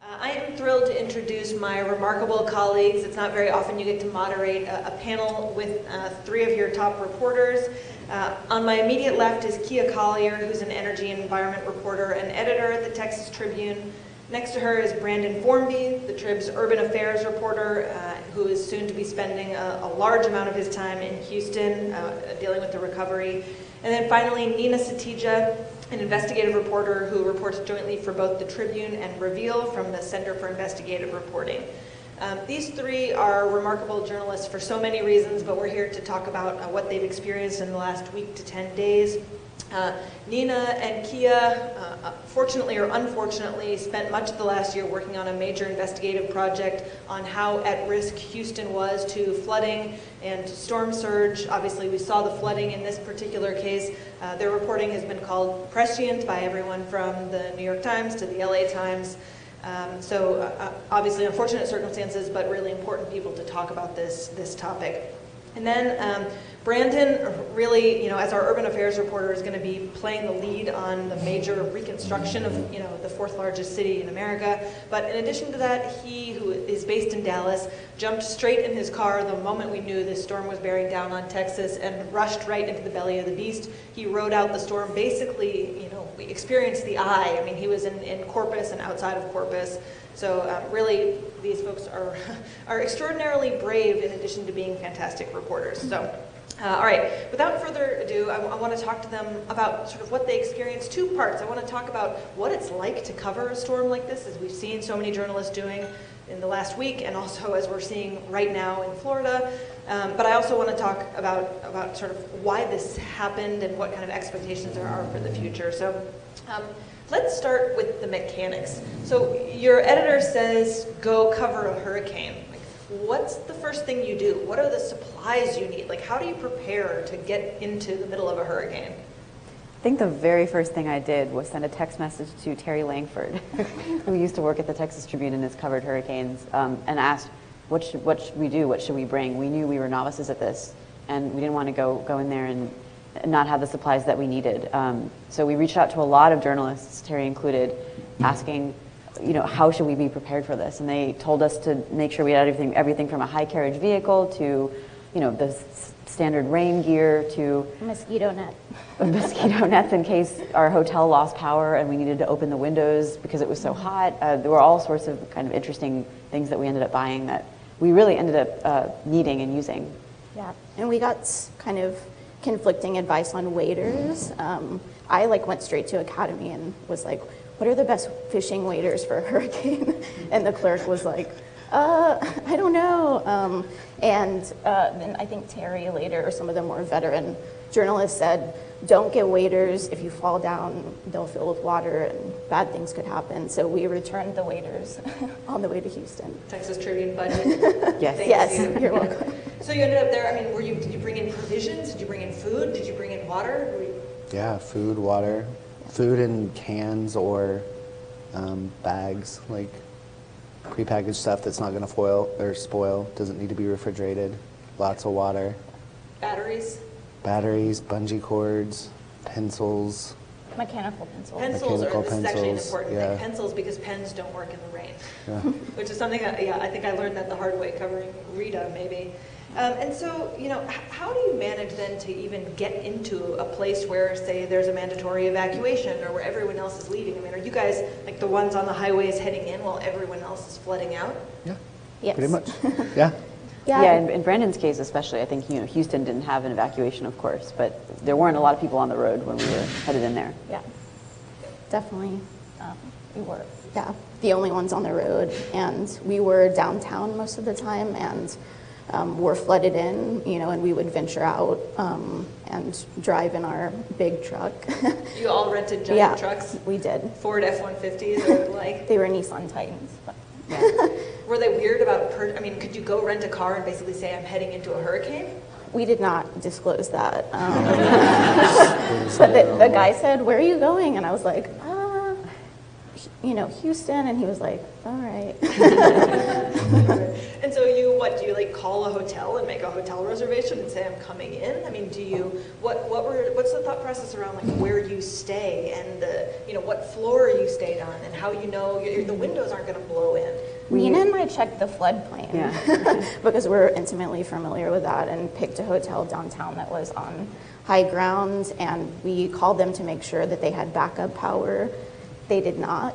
I am thrilled to introduce my remarkable colleagues. It's not very often you get to moderate a panel with three of your top reporters. On my immediate left is Kia Collier, who's an energy and environment reporter and editor at the Texas Tribune. Next to her is Brandon Formby, the Trib's urban affairs reporter, who is soon to be spending a large amount of his time in Houston dealing with the recovery. And then finally, Nina Satija, an investigative reporter who reports jointly for both the Tribune and Reveal from the Center for Investigative Reporting. These three are remarkable journalists for so many reasons, but we're here to talk about what they've experienced in the last week to 10 days. Nina and Kia, fortunately or unfortunately, spent much of the last year working on a major investigative project on how at risk Houston was to flooding and storm surge. Obviously, we saw the flooding in this particular case. Their reporting has been called prescient by everyone from the New York Times to the LA Times. Obviously unfortunate circumstances, but really important people to talk about this topic. And then Brandon, really, as our urban affairs reporter, is going to be playing the lead on the major reconstruction of, the fourth largest city in America. But in addition to that, he, who is based in Dallas, jumped straight in his car the moment we knew this storm was bearing down on Texas and rushed right into the belly of the beast. He rode out the storm. Basically, we experienced the eye. I mean, he was in Corpus and outside of Corpus. So really, these folks are extraordinarily brave in addition to being fantastic reporters. So, all right, without further ado, I want to talk to them about sort of what they experienced. Two parts. I want to talk about what it's like to cover a storm like this, as we've seen so many journalists doing in the last week, and also as we're seeing right now in Florida. But I also want to talk about sort of why this happened and what kind of expectations there are for the future. So. Let's start with the mechanics. So your editor says, go cover a hurricane. What's the first thing you do? What are the supplies you need? How do you prepare to get into the middle of a hurricane? I think the very first thing I did was send a text message to Terry Langford, who used to work at the Texas Tribune and has covered hurricanes, and asked, what should we do? What should we bring? We knew we were novices at this, and we didn't want to go in there and not have the supplies that we needed. So we reached out to a lot of journalists, Terry included, asking, how should we be prepared for this? And they told us to make sure we had everything from a high carriage vehicle to, the standard rain gear to mosquito net. Mosquito nets in case our hotel lost power and we needed to open the windows because it was so hot. There were all sorts of kind of interesting things that we ended up buying that we really ended up needing and using. Yeah, and we got kind of conflicting advice on waders. I went straight to Academy and was like, what are the best fishing waders for a hurricane? And the clerk was like, I don't know. And then I think Terry later, or some of the more veteran journalists said, don't get waders. If you fall down, they'll fill with water and bad things could happen. So we returned the waders on the way to Houston. Texas Tribune budget. Yes. Yes, you're welcome. So you ended up there, did you bring in provisions? Did you bring in food? Did you bring in water? Yeah, food, water. Food in cans or bags, prepackaged stuff that's not going to spoil, doesn't need to be refrigerated. Lots of water. Batteries, bungee cords, pencils. Mechanical pencils. This is actually an important yeah. thing. Pencils, because pens don't work in the rain. Yeah. Which is something that, I think I learned that the hard way covering Rita, maybe. And so, how do you manage then to even get into a place where, say, there's a mandatory evacuation or where everyone else is leaving? Are you guys like the ones on the highways heading in while everyone else is flooding out? Yeah, yes. pretty much, yeah. Yeah, in Brandon's case especially, I think, Houston didn't have an evacuation, of course, but there weren't a lot of people on the road when we were headed in there. Yeah, definitely. We were, the only ones on the road, and we were downtown most of the time, and were flooded in, and we would venture out and drive in our big truck. You all rented giant trucks? We did. Ford F-150s or They were Nissan Titans. But. Yeah. Were they weird about, could you go rent a car and basically say, I'm heading into a hurricane? We did not disclose that. But the guy said, where are you going? And I was like, Houston, and he was like, all right. And so do you like call a hotel and make a hotel reservation and say I'm coming in? I mean, what's the thought process around like where you stay and what floor you stayed on and how the windows aren't going to blow in? Nina and I checked the floodplain because we're intimately familiar with that, and picked a hotel downtown that was on high ground, and we called them to make sure that they had backup power. They did not,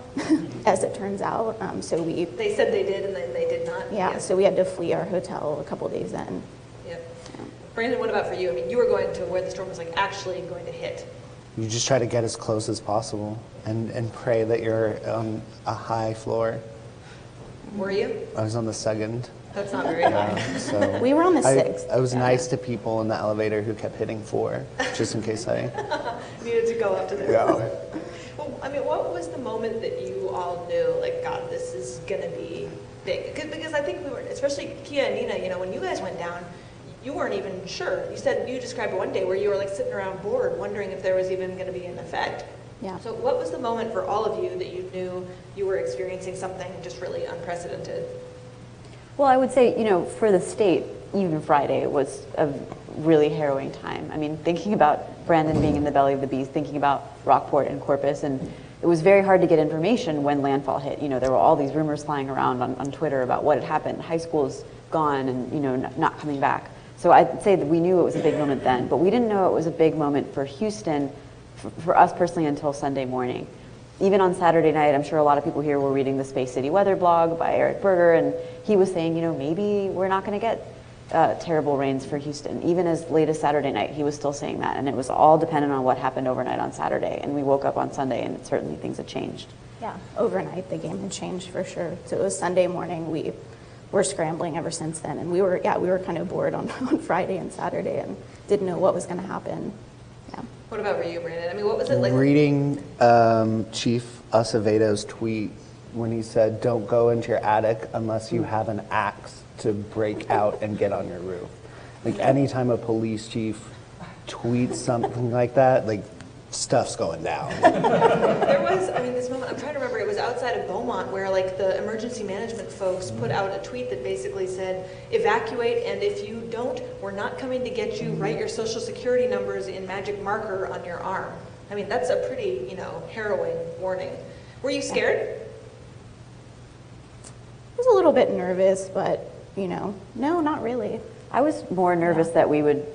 as it turns out. They said they did, and then they did not. Yeah, so we had to flee our hotel a couple days in. Yep. Brandon, what about for you? I mean, you were going to where the storm was like actually going to hit. You just try to get as close as possible and pray that you're on a high floor. Were you? I was on the second. That's not very high. So We were on the sixth. I was nice to people in the elevator who kept hitting 4, just in case I needed to go up to there. Yeah. Well, I mean, what was the moment that you all knew, like, God, this is going to be big? Because I think we were, especially Kia and Nina, when you guys went down, you weren't even sure. You described one day where you were like sitting around bored, wondering if there was even going to be an effect. Yeah. So what was the moment for all of you that you knew you were experiencing something just really unprecedented? Well, I would say, for the state, even Friday was a really harrowing time. I mean, thinking about Brandon being in the belly of the beast, thinking about Rockport and Corpus, and it was very hard to get information when landfall hit. There were all these rumors flying around on Twitter about what had happened. High school's gone and, not coming back. So I'd say that we knew it was a big moment then, but we didn't know it was a big moment for Houston, for us personally, until Sunday morning. Even on Saturday night, I'm sure a lot of people here were reading the Space City Weather blog by Eric Berger, and he was saying, maybe we're not going to get terrible rains for Houston. Even as late as Saturday night, he was still saying that, and it was all dependent on what happened overnight on Saturday. And we woke up on Sunday, and certainly things had changed. Yeah, overnight the game had changed for sure. So it was Sunday morning. We were scrambling ever since then, and we were kind of bored on Friday and Saturday, and didn't know what was going to happen. Yeah. What about for you, Brandon? I mean, what was it like? Reading Chief Acevedo's tweet when he said, "Don't go into your attic unless you have an axe to break out and get on your roof." Like anytime a police chief tweets something like that, like stuff's going down. There was, this moment, I'm trying to remember, it was outside of Beaumont where like the emergency management folks put out a tweet that basically said, evacuate, and if you don't, we're not coming to get you, write your social security numbers in magic marker on your arm. That's a pretty, harrowing warning. Were you scared? I was a little bit nervous, but, no, not really. I was more nervous that we would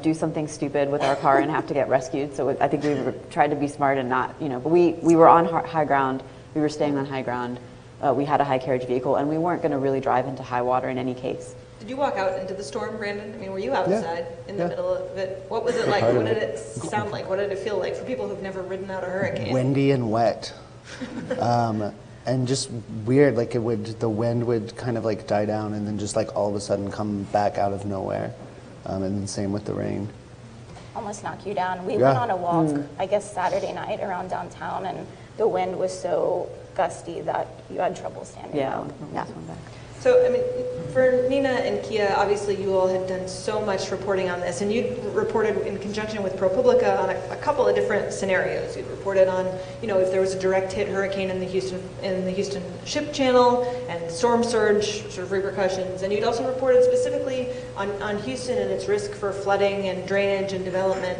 do something stupid with our car and have to get rescued. So I think we tried to be smart and not, but we were on high ground. We were staying on high ground. We had a high carriage vehicle, and we weren't going to really drive into high water in any case. Did you walk out into the storm, Brandon? Were you outside in the middle of it? What was it like? What did it sound like? What did it feel like for people who've never ridden out a hurricane? Windy and wet. And just weird, like the wind would kind of like die down and then just like all of a sudden come back out of nowhere. And then same with the rain. Almost knock you down. We went on a walk, I guess Saturday night around downtown, and the wind was so gusty that you had trouble standing up. Yeah. So, for Nina and Kia, obviously you all had done so much reporting on this, and you reported in conjunction with ProPublica on a couple of different scenarios. You reported on, if there was a direct hit hurricane in the Houston ship channel and storm surge sort of repercussions, and you'd also reported specifically on Houston and its risk for flooding and drainage and development.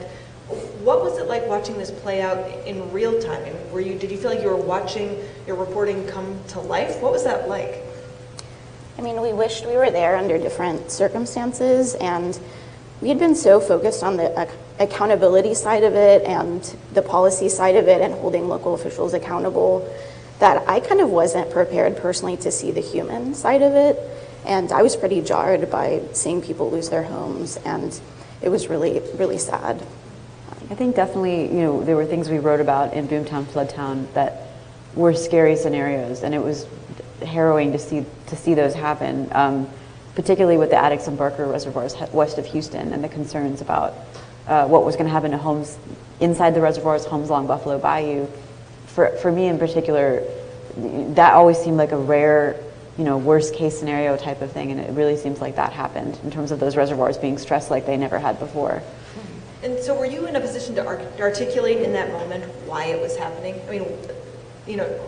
What was it like watching this play out in real time? Did you feel like you were watching your reporting come to life? What was that like? We wished we were there under different circumstances, and we had been so focused on the accountability side of it and the policy side of it and holding local officials accountable that I kind of wasn't prepared personally to see the human side of it. And I was pretty jarred by seeing people lose their homes, and it was really, really sad. I think definitely, there were things we wrote about in Boomtown, Floodtown that were scary scenarios, and it was harrowing to see those happen, particularly with the Addicks and Barker reservoirs west of Houston and the concerns about what was going to happen to homes inside the reservoirs, homes along Buffalo Bayou. For me in particular, that always seemed like a rare, worst case scenario type of thing, and it really seems like that happened in terms of those reservoirs being stressed like they never had before. And so were you in a position to articulate in that moment why it was happening?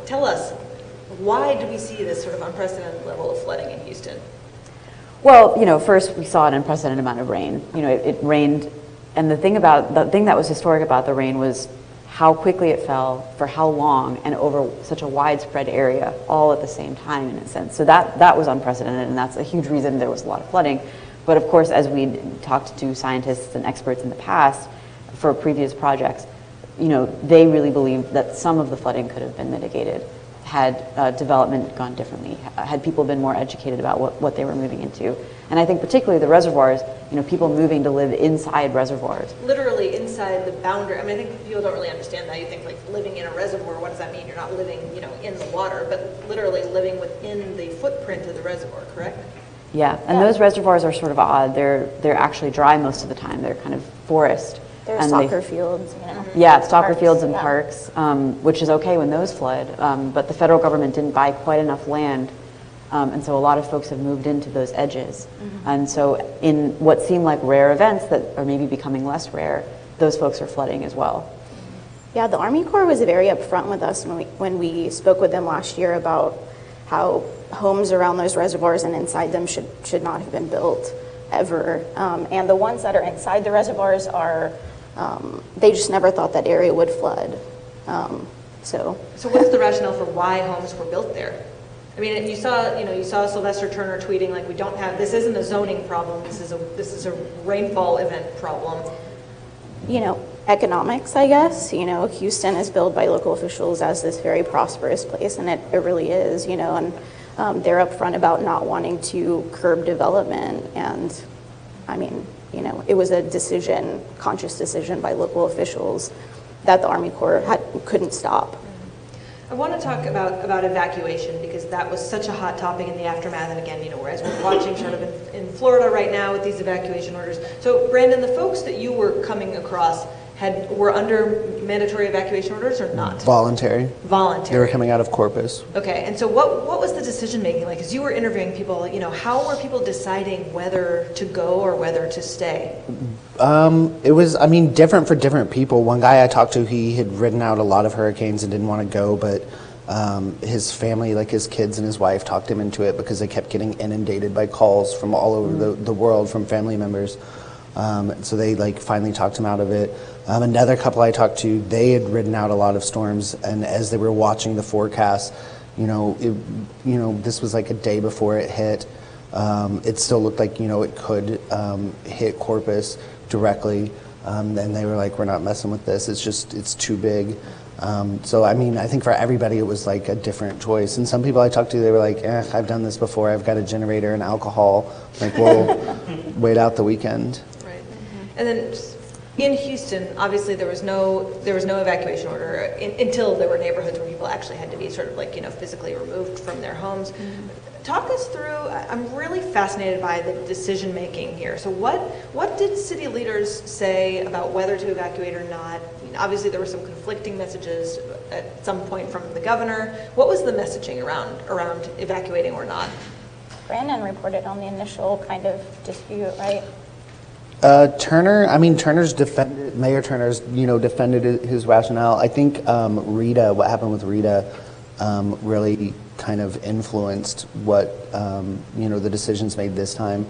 tell us, why do we see this sort of unprecedented level of flooding in Houston? Well, first we saw an unprecedented amount of rain. It rained, and the thing that was historic about the rain was how quickly it fell, for how long, and over such a widespread area, all at the same time, in a sense. So that was unprecedented, and that's a huge reason there was a lot of flooding. But of course, as we talked to scientists and experts in the past for previous projects, they really believed that some of the flooding could have been mitigated had development gone differently, had people been more educated about what they were moving into. And I think particularly the reservoirs, people moving to live inside reservoirs. Literally inside the boundary. I mean, I think people don't really understand that. You think like living in a reservoir, what does that mean? You're not living, in the water, but literally living within the footprint of the reservoir, correct? Yeah, and those reservoirs are sort of odd. They're actually dry most of the time. They're kind of forest. There are soccer fields, Yeah, soccer parks, fields and parks, which is okay when those flood. But the federal government didn't buy quite enough land, and so a lot of folks have moved into those edges. And so in what seem like rare events that are maybe becoming less rare, those folks are flooding as well. Yeah, the Army Corps was very upfront with us when we spoke with them last year about how homes around those reservoirs and inside them should not have been built ever. And the ones that are inside the reservoirs are, they just never thought that area would flood. So what's the rationale for why homes were built there? I mean, you saw Sylvester Turner tweeting like, this isn't a zoning problem, this is a rainfall event problem. Economics, I guess. Houston is billed by local officials as this very prosperous place, and it really is, and they're upfront about not wanting to curb development. And I mean, it was a conscious decision by local officials that the Army Corps couldn't stop. I want to talk about evacuation, because that was such a hot topic in the aftermath. And again, whereas we're watching sort of in Florida right now with these evacuation orders. So Brandon, the folks that you were coming across were under mandatory evacuation orders or not? Voluntary. Voluntary. They were coming out of Corpus. Okay, and so what was the decision making like? As you were interviewing people, how were people deciding whether to go or whether to stay? It was, different for different people. One guy I talked to, he had ridden out a lot of hurricanes and didn't want to go, but his family, like his kids and his wife, talked him into it because they kept getting inundated by calls from all over the world from family members. So they finally talked him out of it. Another couple I talked to, they had ridden out a lot of storms, and as they were watching the forecast, this was like a day before it hit. It still looked like it could hit Corpus directly, and they were like, "We're not messing with this. It's too big." So I think for everybody it was like a different choice. And some people I talked to, they were like, "I've done this before. I've got a generator and alcohol. Like, we'll wait out the weekend." Right. And then in Houston, obviously there was no evacuation order until there were neighborhoods where people actually had to be sort of physically removed from their homes. Talk us through. I'm really fascinated by the decision making here. So what did city leaders say about whether to evacuate or not? Obviously there were some conflicting messages at some point from the governor. What was the messaging around evacuating or not? Brandon reported on the initial kind of dispute, right? Mayor Turner's, defended his rationale. I think what happened with Rita really kind of influenced what, the decisions made this time,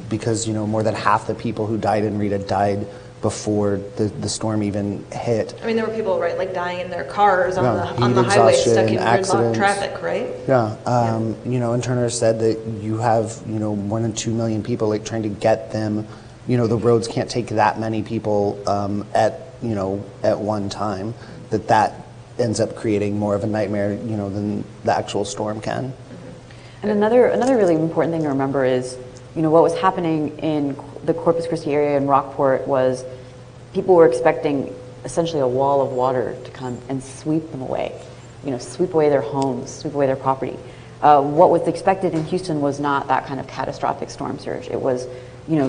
because, more than half the people who died in Rita died before the storm even hit. I mean, there were people, right, dying in their cars on the highway, stuck in gridlock traffic, right? Yeah, and Turner said that you have, 1 and 2 million people trying to get them. The roads can't take that many people at one time. That ends up creating more of a nightmare, than the actual storm can. And another really important thing to remember is, what was happening in the Corpus Christi area in Rockport was people were expecting essentially a wall of water to come and sweep them away, sweep away their homes, sweep away their property. What was expected in Houston was not that kind of catastrophic storm surge. It was,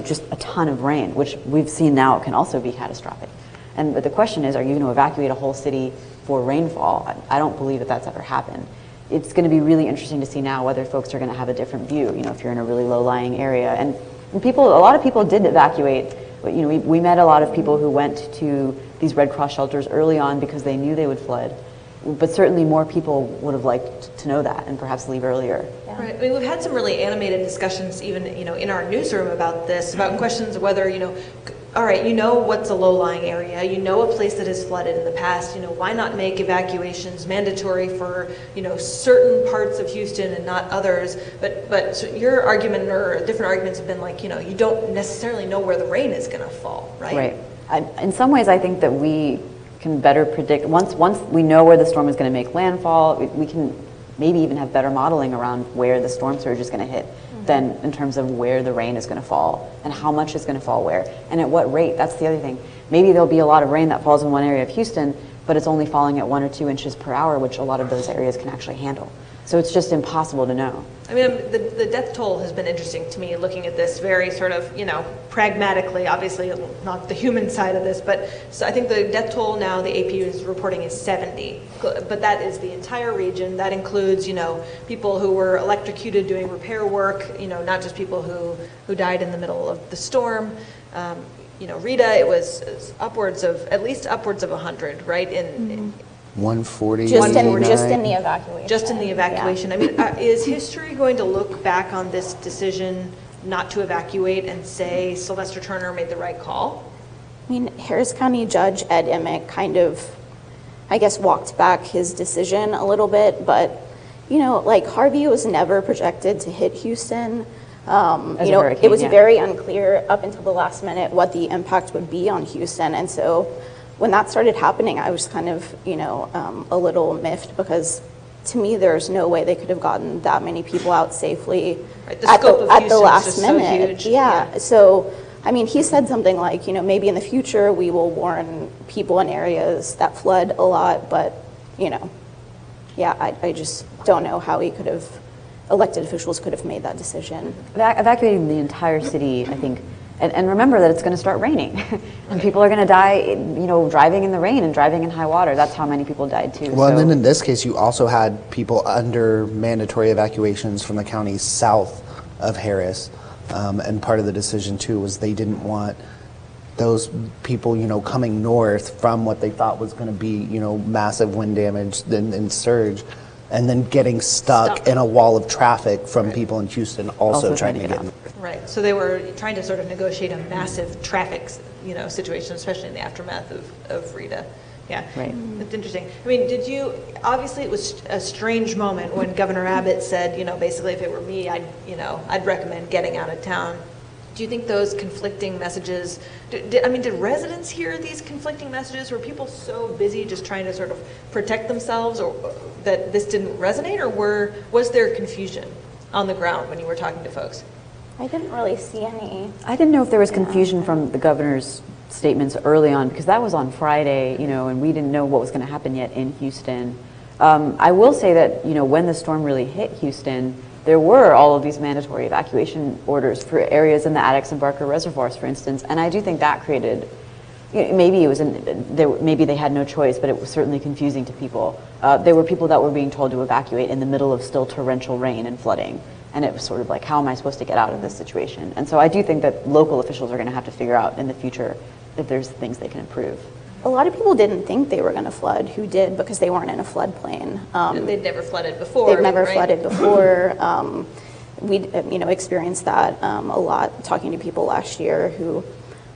just a ton of rain, which we've seen now can also be catastrophic. But the question is, are you going to evacuate a whole city for rainfall? I don't believe that that's ever happened. It's going to be really interesting to see now whether folks are going to have a different view, if you're in a really low-lying area. And a lot of people did evacuate. We met a lot of people who went to these Red Cross shelters early on because they knew they would flood. but certainly more people would have liked to know that and perhaps leave earlier. Yeah. Right. I mean, we've had some really animated discussions, even in our newsroom about this, about questions of whether all right, what's a low-lying area, a place that has flooded in the past. Why not make evacuations mandatory for certain parts of Houston and not others? But so your argument or different arguments have been like, you don't necessarily know where the rain is going to fall, right? Right. In some ways, I think that we can better predict once we know where the storm is going to make landfall. We can maybe even have better modeling around where the storm surge is going to hit than in terms of where the rain is going to fall and how much is going to fall where and at what rate. That's the other thing. Maybe there'll be a lot of rain that falls in one area of Houston, but it's only falling at 1 or 2 inches per hour, which a lot of those areas can actually handle. So it's just impossible to know. I mean, the death toll has been interesting to me, looking at this very sort of, pragmatically, obviously not the human side of this, but so I think the death toll now the AP is reporting is 70, but that is the entire region. That includes, people who were electrocuted doing repair work, not just people who died in the middle of the storm. Rita, it was at least upwards of 100, right? 140. Just in the evacuation. Just in the evacuation. Yeah. I mean, is history going to look back on this decision not to evacuate and say Sylvester Turner made the right call? I mean, Harris County Judge Ed Emmett kind of, I guess, walked back his decision a little bit, but, Harvey was never projected to hit Houston. It was very unclear up until the last minute what the impact would be on Houston, and so when that started happening, I was kind of, a little miffed because to me, there's no way they could have gotten that many people out safely right. The scope of at the last just minute. So huge. Yeah. So, I mean, he said something like, maybe in the future we will warn people in areas that flood a lot, but, I just don't know how elected officials could have made that decision. Evacuating the entire city, I think. And remember that it's going to start raining, and people are going to die, driving in the rain and driving in high water. That's how many people died too. Well, and then in this case, you also had people under mandatory evacuations from the counties south of Harris, and part of the decision too was they didn't want those people, coming north from what they thought was going to be, massive wind damage and surge, and then getting stuck in a wall of traffic from people in Houston also trying to get in. Right. So they were trying to sort of negotiate a massive traffic, situation, especially in the aftermath of Rita. Yeah. Right. That's interesting. I mean, obviously it was a strange moment when Governor Abbott said, basically if it were me, I'd recommend getting out of town. Do you think those conflicting messages, did residents hear these conflicting messages? Were people so busy just trying to sort of protect themselves or that this didn't resonate, or was there confusion on the ground when you were talking to folks? I didn't really see any. I didn't know if there was confusion from the governor's statements early on, because that was on Friday, and we didn't know what was going to happen yet in Houston. I will say that, when the storm really hit Houston, there were all of these mandatory evacuation orders for areas in the Addicks and Barker reservoirs, for instance, and I do think that created, maybe they had no choice, but it was certainly confusing to people. There were people that were being told to evacuate in the middle of still torrential rain and flooding, and it was sort of like, how am I supposed to get out of this situation? And so I do think that local officials are going to have to figure out in the future if there's things they can improve. A lot of people didn't think they were going to flood, who did, because they weren't in a floodplain. They'd never flooded before. They've never right? flooded before. We, experienced that a lot talking to people last year who,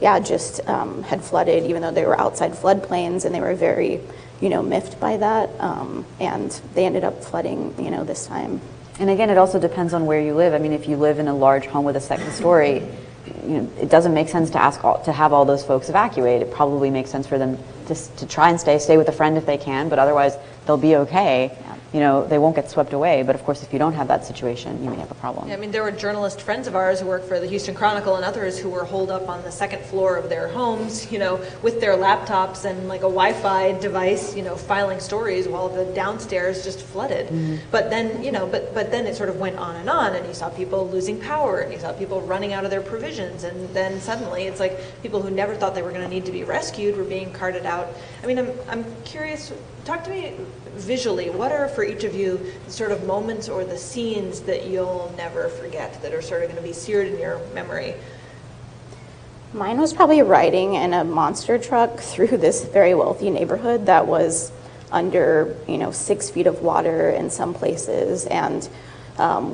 just had flooded, even though they were outside floodplains, and they were very, miffed by that, and they ended up flooding, this time. And again, it also depends on where you live. I mean, if you live in a large home with a second story, it doesn't make sense to have all those folks evacuate. It probably makes sense for them to try and stay with a friend if they can, but otherwise they'll be okay. They won't get swept away. But of course, if you don't have that situation, you may have a problem. Yeah, I mean, there were journalist friends of ours who work for the Houston Chronicle and others who were holed up on the second floor of their homes, with their laptops and like a Wi-Fi device, filing stories while the downstairs just flooded. Mm-hmm. But then, but then it sort of went on, and you saw people losing power, and you saw people running out of their provisions, and then suddenly it's like people who never thought they were going to need to be rescued were being carted out. I mean, I'm curious. Talk to me visually. What are, for each of you, the sort of moments or the scenes that you'll never forget, that are sort of going to be seared in your memory? Mine was probably riding in a monster truck through this very wealthy neighborhood that was under, 6 feet of water in some places. And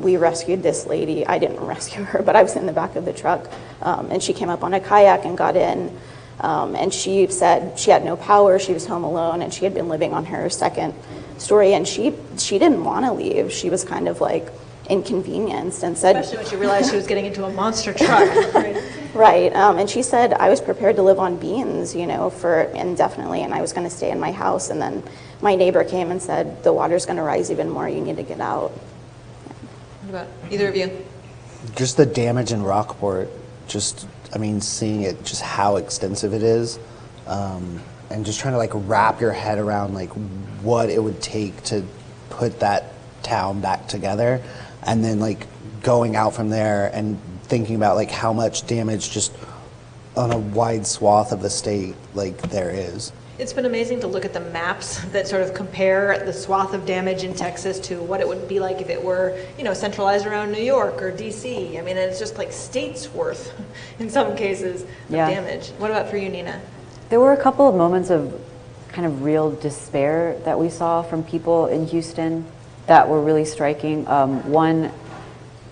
we rescued this lady. I didn't rescue her, but I was in the back of the truck. And she came up on a kayak and got in. And she said she had no power. She was home alone, and she had been living on her second story. And she didn't want to leave. She was kind of like inconvenienced and said, especially when she realized she was getting into a monster truck. Right. Right. And she said, I was prepared to live on beans, for indefinitely, and I was going to stay in my house. And then my neighbor came and said, the water's going to rise even more. You need to get out. What about either of you? Just the damage in Rockport, seeing it, just how extensive it is, and just trying to like wrap your head around like what it would take to put that town back together, and then like going out from there and thinking about like how much damage just on a wide swath of the state like there is. It's been amazing to look at the maps that sort of compare the swath of damage in Texas to what it would be like if it were, centralized around New York or DC. I mean, it's just like states worth in some cases of damage. What about for you, Nina? There were a couple of moments of kind of real despair that we saw from people in Houston that were really striking.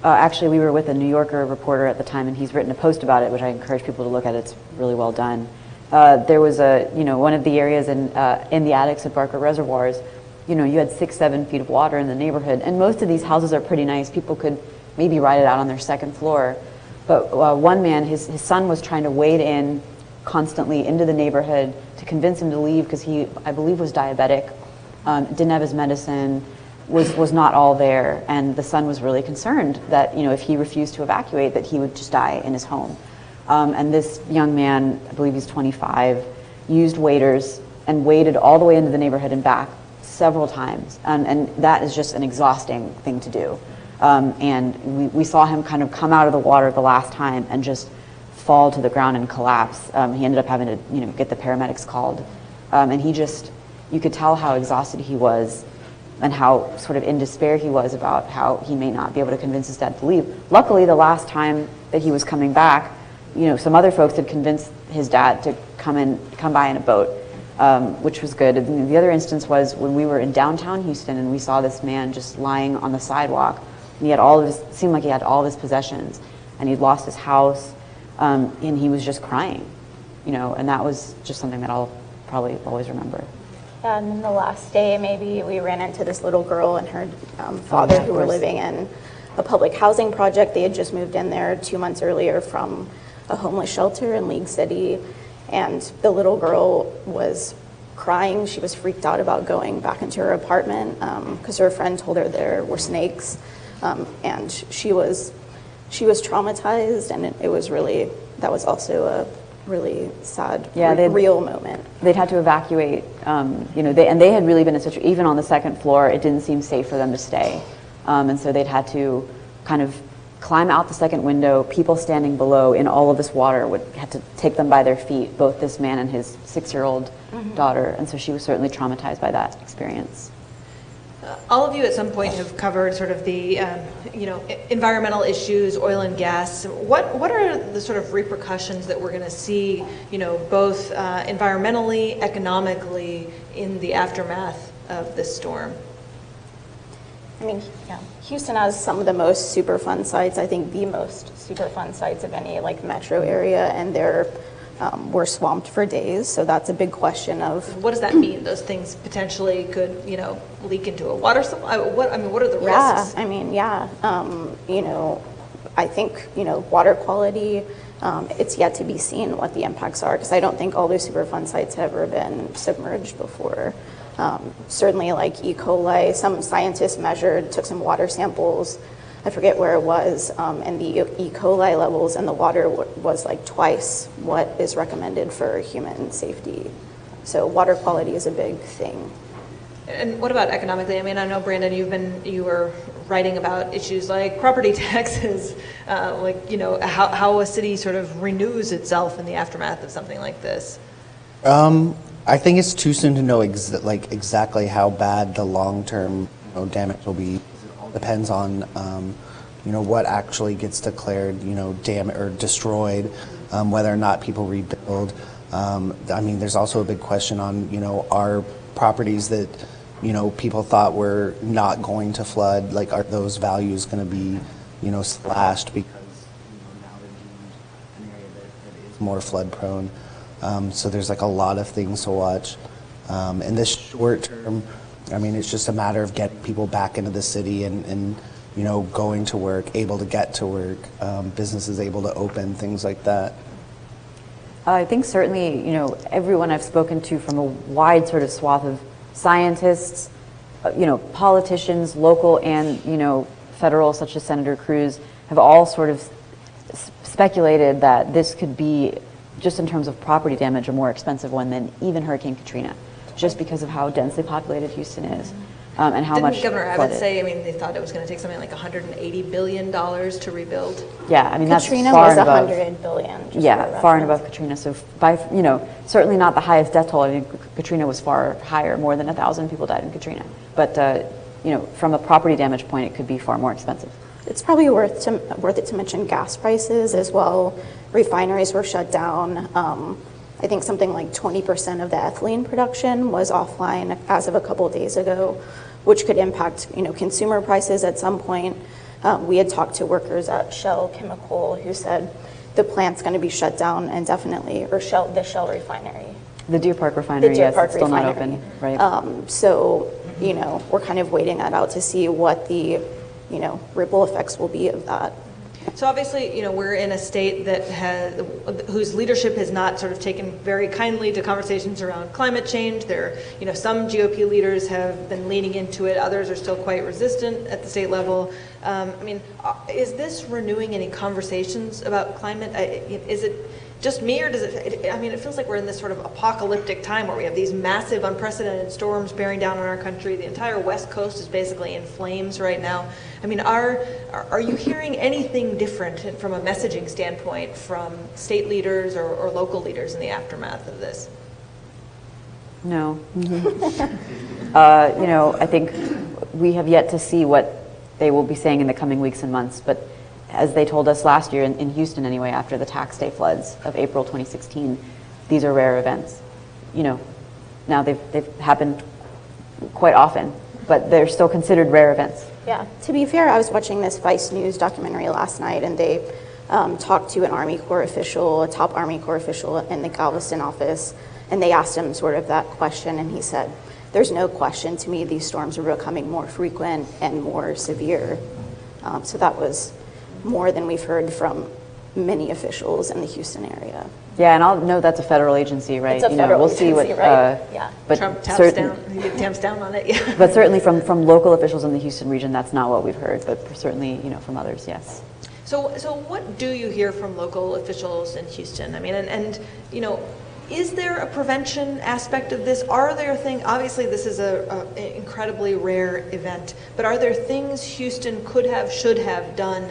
Actually, we were with a New Yorker reporter at the time, and he's written a post about it, which I encourage people to look at. It's really well done. There was one of the areas in the attics of Barker Reservoirs, you had 6-7 feet of water in the neighborhood, and most of these houses are pretty nice. People could maybe ride it out on their second floor. But one man, his son was trying to wade in constantly into the neighborhood to convince him to leave because he, I believe, was diabetic, didn't have his medicine, was not all there, and the son was really concerned that if he refused to evacuate, that he would just die in his home. And this young man, I believe he's 25, used waders and waded all the way into the neighborhood and back several times, and that is just an exhausting thing to do. And we saw him kind of come out of the water the last time and just fall to the ground and collapse. He ended up having to get the paramedics called, and you could tell how exhausted he was and how sort of in despair he was about how he may not be able to convince his dad to leave. Luckily, the last time that he was coming back, some other folks had convinced his dad to come by in a boat, which was good. And the other instance was when we were in downtown Houston and we saw this man just lying on the sidewalk. And he had seemed like he had all of his possessions, and he'd lost his house, and he was just crying, and that was just something that I'll probably always remember. And then the last day, maybe, we ran into this little girl and her father who were living in a public housing project. They had just moved in there 2 months earlier from a homeless shelter in League City. And the little girl was crying. She was freaked out about going back into her apartment because her friend told her there were snakes. And she was traumatized, and that was also a really sad, real moment. They'd had to evacuate, they had really been in such, even on the second floor, it didn't seem safe for them to stay. And so they'd had to kind of climb out the second window. People standing below in all of this water had to take them by their feet, both this man and his 6-year-old daughter. And so she was certainly traumatized by that experience. All of you at some point have covered sort of the, environmental issues, oil and gas. What are the sort of repercussions that we're going to see, both environmentally, economically, in the aftermath of this storm? I mean, Houston has some of the most Superfund sites. I think the most Superfund sites of any metro area, and we're swamped for days. So that's a big question of what does that mean? Those things potentially could, leak into a water supply. What are the risks? I think water quality. It's yet to be seen what the impacts are, because I don't think all those Superfund sites have ever been submerged before. Certainly E. coli, some scientists took some water samples, I forget where it was, and the E. coli levels in the water was twice what is recommended for human safety. So water quality is a big thing. And what about economically? I mean, I know, Brandon, you were writing about issues like property taxes, how a city sort of renews itself in the aftermath of something like this. I think it's too soon to know exactly how bad the long-term damage will be. It all depends on what actually gets declared damaged or destroyed, whether or not people rebuild. There's also a big question on are properties that, you know, people thought were not going to flood, like, are those values going to be, you know, slashed because, you know, now they're deemed an area that is more flood prone. So there's like a lot of things to watch. In this short term, I mean, it's just a matter of getting people back into the city and you know, going to work, able to get to work, businesses able to open, things like that. I think certainly, you know, everyone I've spoken to from a wide sort of swath of scientists, you know, politicians, local and, you know, federal, such as Senator Cruz, have all sort of speculated that this could be, just in terms of property damage, a more expensive one than even Hurricane Katrina, just because of how densely populated Houston is. And how much Didn't Governor Abbott flooded. say, I mean, they thought it was going to take something like $180 billion to rebuild? Yeah, I mean, that's Katrina far was and above. 100 billion. just Yeah, for far and reference. above Katrina. So by, you know, certainly not the highest death toll. I mean, Katrina was far higher, more than 1,000 people died in Katrina. But, you know, from a property damage point, it could be far more expensive. It's probably worth it to mention gas prices as well. Refineries were shut down. I think something like 20% of the ethylene production was offline as of a couple of days ago, which could impact, you know, consumer prices at some point. We had talked to workers at Shell Chemical who said the plant's going to be shut down indefinitely, or the Shell refinery. The Deer Park refinery, Deer yes, Park it's still not refinery. open, right? So, you know, we're kind of waiting that out to see what the, you know, ripple effects will be of that. So obviously, you know, we're in a state that whose leadership has not sort of taken very kindly to conversations around climate change. There, you know, some GOP leaders have been leaning into it. Others are still quite resistant at the state level. I mean, is this renewing any conversations about climate? Is it just me, or does it, I mean, it feels like we're in this sort of apocalyptic time where we have these massive, unprecedented storms bearing down on our country. The entire West Coast is basically in flames right now. I mean, are you hearing anything different from a messaging standpoint from state leaders or local leaders in the aftermath of this? No. You know, I think we have yet to see what they will be saying in the coming weeks and months, but as they told us last year in Houston anyway, after the tax day floods of April 2016, these are rare events. You know, now they've happened quite often, but they're still considered rare events. Yeah, to be fair, I was watching this Vice News documentary last night, and they talked to an Army Corps official, a top Army Corps official in the Galveston office, and they asked him sort of that question, and he said, "There's no question to me these storms are becoming more frequent and more severe." So that was more than we've heard from many officials in the Houston area. Yeah, and I'll know that's a federal agency, right? It's a You know, federal we'll see what, agency, right? Yeah. But Trump tamps down on it, yeah. But certainly from local officials in the Houston region, that's not what we've heard, but certainly, you know, from others, yes. So what do you hear from local officials in Houston? I mean, and you know, is there a prevention aspect of this? Are there things, obviously this is an incredibly rare event, but are there things Houston could have, should have done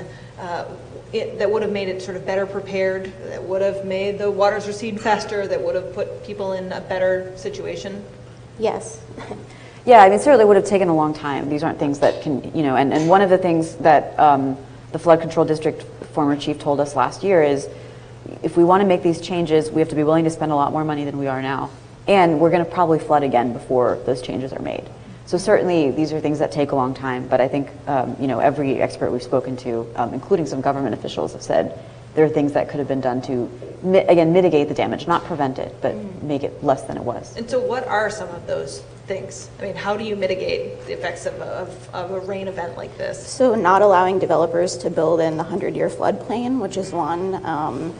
that would have made it sort of better prepared, that would have made the waters recede faster, that would have put people in a better situation? Yes. Yeah, I mean, certainly would have taken a long time. These aren't things that can, you know, and one of the things that the Flood Control District former chief told us last year is, if we want to make these changes, we have to be willing to spend a lot more money than we are now. And we're going to probably flood again before those changes are made. So certainly these are things that take a long time, but I think, you know, every expert we've spoken to, including some government officials, have said there are things that could have been done to, again, mitigate the damage, not prevent it, but make it less than it was. And so what are some of those things? I mean, how do you mitigate the effects of a rain event like this? So not allowing developers to build in the 100-year floodplain, which is one.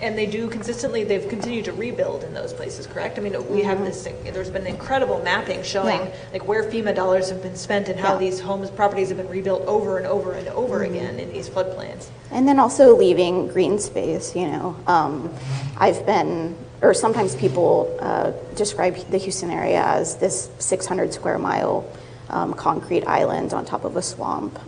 And they do consistently, they've continued to rebuild in those places, correct? I mean, we have this, there's been incredible mapping showing like where FEMA dollars have been spent and how these homes, properties have been rebuilt over and over and over again in these floodplains. And then also leaving green space, you know. I've been, or sometimes people describe the Houston area as this 600 square mile concrete island on top of a swamp.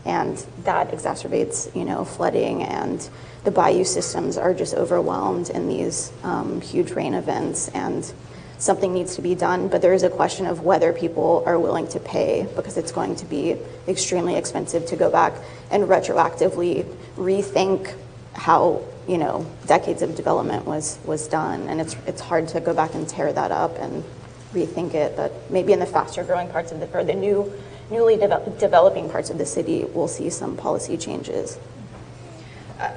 And that exacerbates, you know, flooding, and the bayou systems are just overwhelmed in these huge rain events, and something needs to be done. But there is a question of whether people are willing to pay, because it's going to be extremely expensive to go back and retroactively rethink how, you know, decades of development was done, and it's hard to go back and tear that up and rethink it, but maybe in the faster growing parts of the, or the newly developing parts of the city, we'll see some policy changes.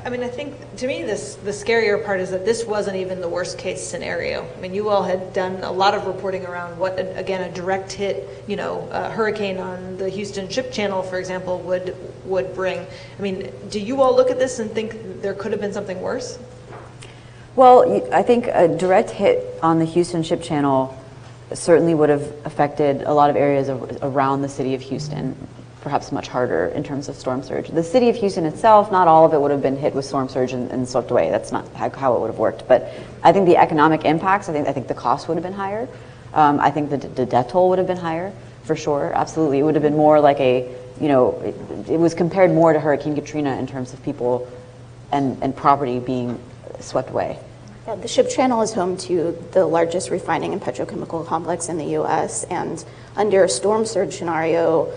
I mean, I think, to me, the scarier part is that this wasn't even the worst case scenario. I mean, you all had done a lot of reporting around what, again, a direct hit, hurricane on the Houston Ship Channel, for example, would bring. I mean, do you all look at this and think there could have been something worse? Well, I think a direct hit on the Houston Ship Channel certainly would have affected a lot of areas around the city of Houston, perhaps much harder in terms of storm surge. The city of Houston itself, not all of it would have been hit with storm surge and swept away. That's not how it would have worked. But I think the economic impacts, I think the cost would have been higher. I think the death toll would have been higher, for sure, absolutely. It would have been more like it was compared more to Hurricane Katrina in terms of people and property being swept away. Yeah, the Ship Channel is home to the largest refining and petrochemical complex in the U.S., and under a storm surge scenario,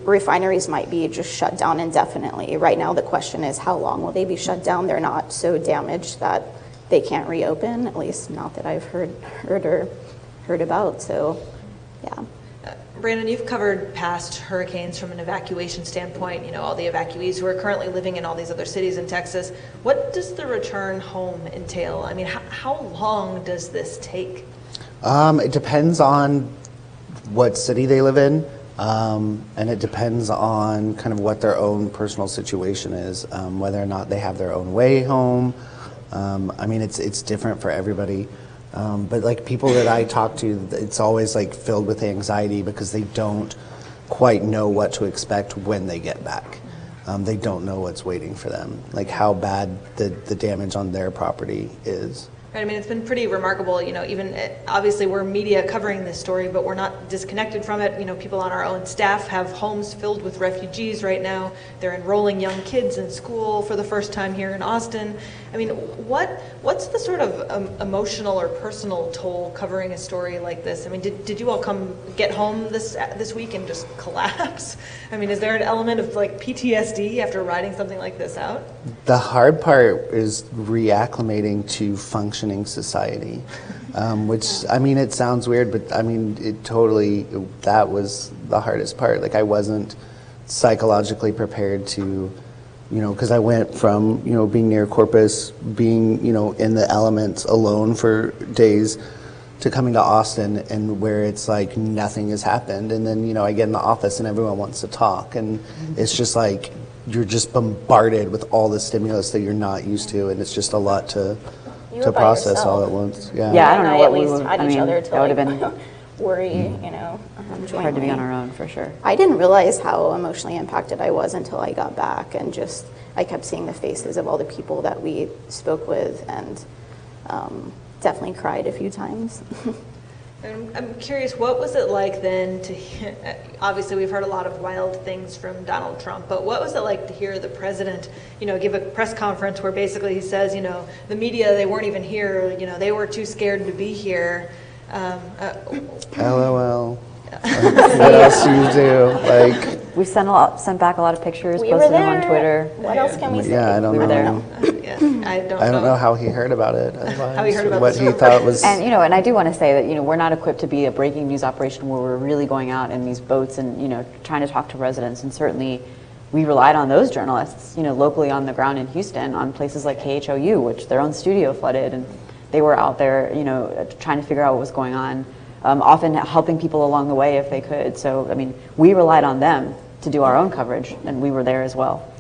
refineries might be just shut down indefinitely. Right now, the question is, how long will they be shut down? They're not so damaged that they can't reopen, at least not that I've heard about. So, yeah. Brandon, you've covered past hurricanes from an evacuation standpoint, all the evacuees who are currently living in all these other cities in Texas. What does the return home entail? I mean, how long does this take? It depends on what city they live in, and it depends on kind of what their own personal situation is, whether or not they have their own way home. I mean, it's different for everybody. But like people that I talk to, it's always like filled with anxiety because they don't quite know what to expect when they get back. They don't know what's waiting for them, like how bad the damage on their property is. Right, I mean, it's been pretty remarkable, even obviously we're media covering this story, but we're not disconnected from it. People on our own staff have homes filled with refugees right now. They're enrolling young kids in school for the first time here in Austin. I mean, what's the sort of emotional or personal toll covering a story like this? I mean, did you all get home this week and just collapse? I mean, is there an element of like PTSD after riding something like this out? The hard part is reacclimating to functioning society, which, I mean, it sounds weird, but I mean, that was the hardest part. Like I wasn't psychologically prepared to, because I went from, being near Corpus, being, in the elements alone for days, to coming to Austin and where it's like nothing has happened. And then, I get in the office and everyone wants to talk. And it's just like, you're just bombarded with all the stimulus that you're not used to. And it's just a lot to process all at once. Yeah. Yeah, I don't know what we would, I mean, other to that would have been worry, hard to be on our own for sure. I didn't realize how emotionally impacted I was until I got back, and just I kept seeing the faces of all the people that we spoke with, and definitely cried a few times. I'm curious, what was it like then to hear, obviously we've heard a lot of wild things from Donald Trump, but what was it like to hear the president, give a press conference where basically he says, the media, they weren't even here, they were too scared to be here. LOL. What else do you do? Like, we sent back a lot of pictures, we posted were them on there. Twitter. What else can we say? Yeah, I don't We were know. there. I don't know how he heard about it. How he heard about what the he story. thought was. And and I do want to say that we're not equipped to be a breaking news operation where we're really going out in these boats and trying to talk to residents. And certainly, we relied on those journalists, locally on the ground in Houston, on places like KHOU, which their own studio flooded, and they were out there, trying to figure out what was going on. Often helping people along the way if they could. So I mean, we relied on them to do our own coverage, and we were there as well.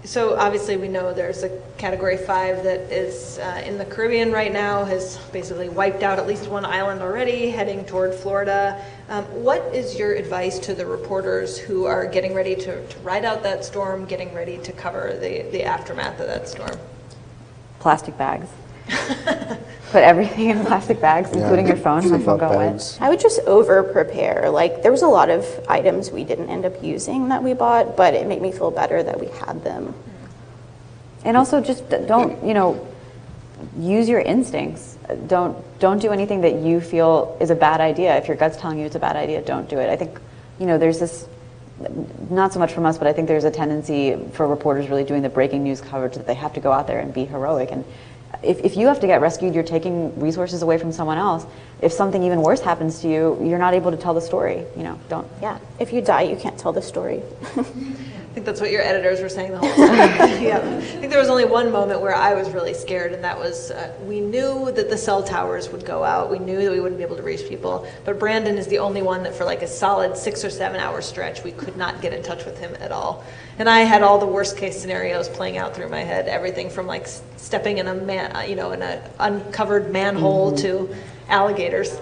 So obviously we know there's a Category 5 that is in the Caribbean right now, has basically wiped out at least one island already, heading toward Florida. What is your advice to the reporters who are getting ready to ride out that storm, getting ready to cover the aftermath of that storm? Plastic bags. Put everything in plastic bags, including your phone. My phone got wet. I would just over-prepare. Like, there was a lot of items we didn't end up using that we bought, but it made me feel better that we had them. And also, just don't, use your instincts. Don't do anything that you feel is a bad idea. If your gut's telling you it's a bad idea, don't do it. I think, there's this, not so much from us, but I think there's a tendency for reporters really doing the breaking news coverage that they have to go out there and be heroic. And if you have to get rescued, you're taking resources away from someone else. If something even worse happens to you, you're not able to tell the story. Don't. Yeah, if you die, you can't tell the story. I think that's what your editors were saying the whole time. Yeah. I think there was only one moment where I was really scared, and that was we knew that the cell towers would go out. We knew that we wouldn't be able to reach people. But Brandon is the only one that for like a solid 6 or 7 hour stretch, we could not get in touch with him at all. And I had all the worst case scenarios playing out through my head. Everything from like stepping in in an uncovered manhole to alligators.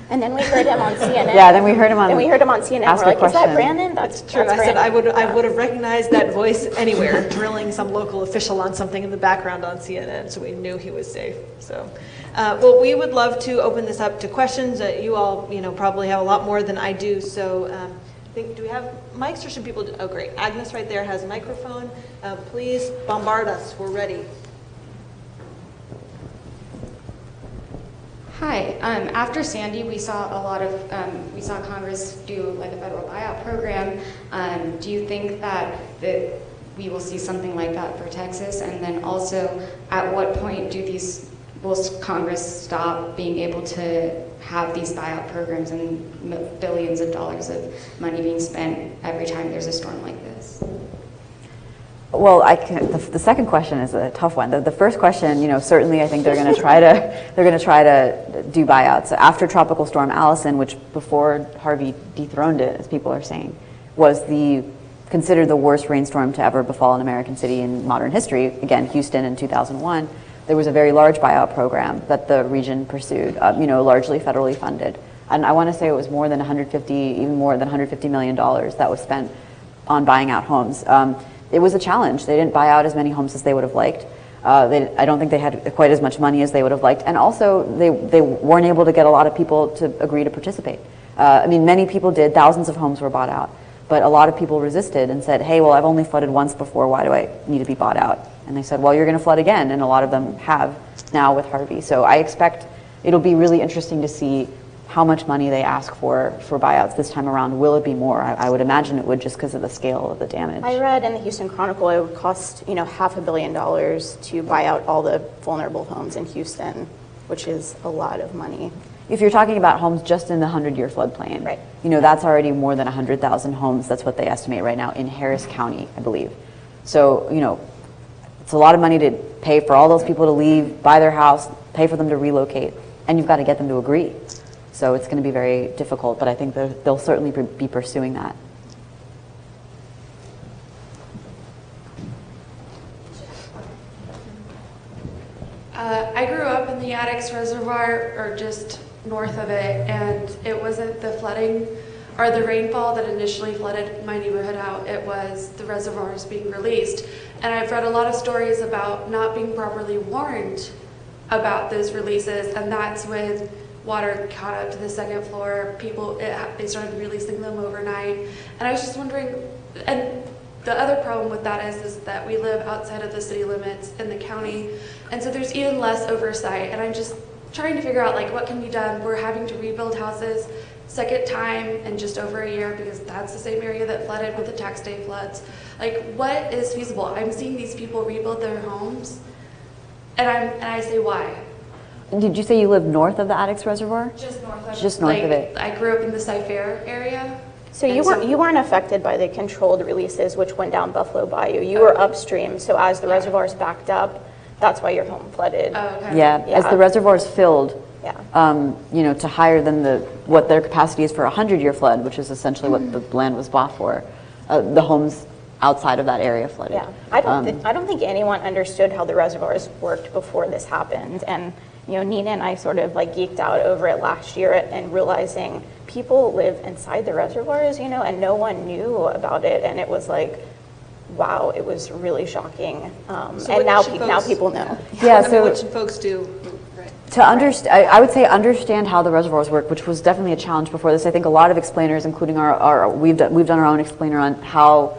And then we heard him on CNN. Yeah, then we heard him on. And we heard him on CNN. Ask We're like, a is that question. Brandon? That's true. That's I said Brandon. I would have recognized that voice anywhere, drilling some local official on something in the background on CNN, so we knew he was safe. So, well, we would love to open this up to questions. You all, probably have a lot more than I do. So, do we have mics, or should people? Oh, great. Agnes right there has a microphone. Please bombard us. We're ready. Hi. After Sandy, we saw we saw Congress do like a federal buyout program. Do you think that we will see something like that for Texas? And then also, at what point will Congress stop being able to have these buyout programs and billions of dollars of money being spent every time there's a storm like this? Well, the second question is a tough one. The first question, certainly I think they're going to try to do buyouts. After Tropical Storm Allison, which before Harvey dethroned it, as people are saying, was considered the worst rainstorm to ever befall an American city in modern history. Again, Houston in 2001. There was a very large buyout program that the region pursued, largely federally funded. And I want to say it was more than even more than $150 million that was spent on buying out homes. It was a challenge. They didn't buy out as many homes as they would have liked. I don't think they had quite as much money as they would have liked. And also, they weren't able to get a lot of people to agree to participate. Many people did. Thousands of homes were bought out. But a lot of people resisted and said, hey, well, I've only flooded once before. Why do I need to be bought out? And they said, well, you're going to flood again. And a lot of them have now with Harvey. So I expect it'll be really interesting to see how much money they ask for buyouts this time around. Will it be more? I would imagine it would, just because of the scale of the damage. I read in the Houston Chronicle it would cost $500 million to buy out all the vulnerable homes in Houston, which is a lot of money. If you're talking about homes just in the 100-year floodplain, right. That's already more than 100,000 homes. That's what they estimate right now in Harris County, I believe. So, it's a lot of money to pay for all those people to leave, buy their house, pay for them to relocate, and you've got to get them to agree. So it's going to be very difficult, but I think they'll certainly be pursuing that. I grew up in the Addicks Reservoir, or just north of it, and it wasn't the flooding or the rainfall that initially flooded my neighborhood out. It was the reservoirs being released. And I've read a lot of stories about not being properly warned about those releases, and that's when water caught up to the second floor. They started releasing them overnight. And I was just wondering, and the other problem with that is that we live outside of the city limits in the county, and so there's even less oversight. And I'm just trying to figure out what can be done. We're having to rebuild houses second time in just over a year, because that's the same area that flooded with the tax day floods. What is feasible? I'm seeing these people rebuild their homes, and I say why? Did you say you live north of the Addicks Reservoir? Just north of it. Just north of it. I grew up in the Cyfair area. So you weren't affected by the controlled releases, which went down Buffalo Bayou. You were upstream, so as the reservoirs backed up, that's why your home flooded. Oh, okay. Yeah, as the reservoirs filled, yeah. To higher than what their capacity is for a 100-year flood, which is essentially what the land was bought for, the homes outside of that area flooded. Yeah, I don't think anyone understood how the reservoirs worked before this happened, and Nina and I sort of geeked out over it last year and realizing people live inside the reservoirs, and no one knew about it, and it was wow, it was really shocking. And now people know. Yeah, so what should folks do? To understand, I would say understand how the reservoirs work, which was definitely a challenge before this. I think a lot of explainers, including we've done our own explainer on how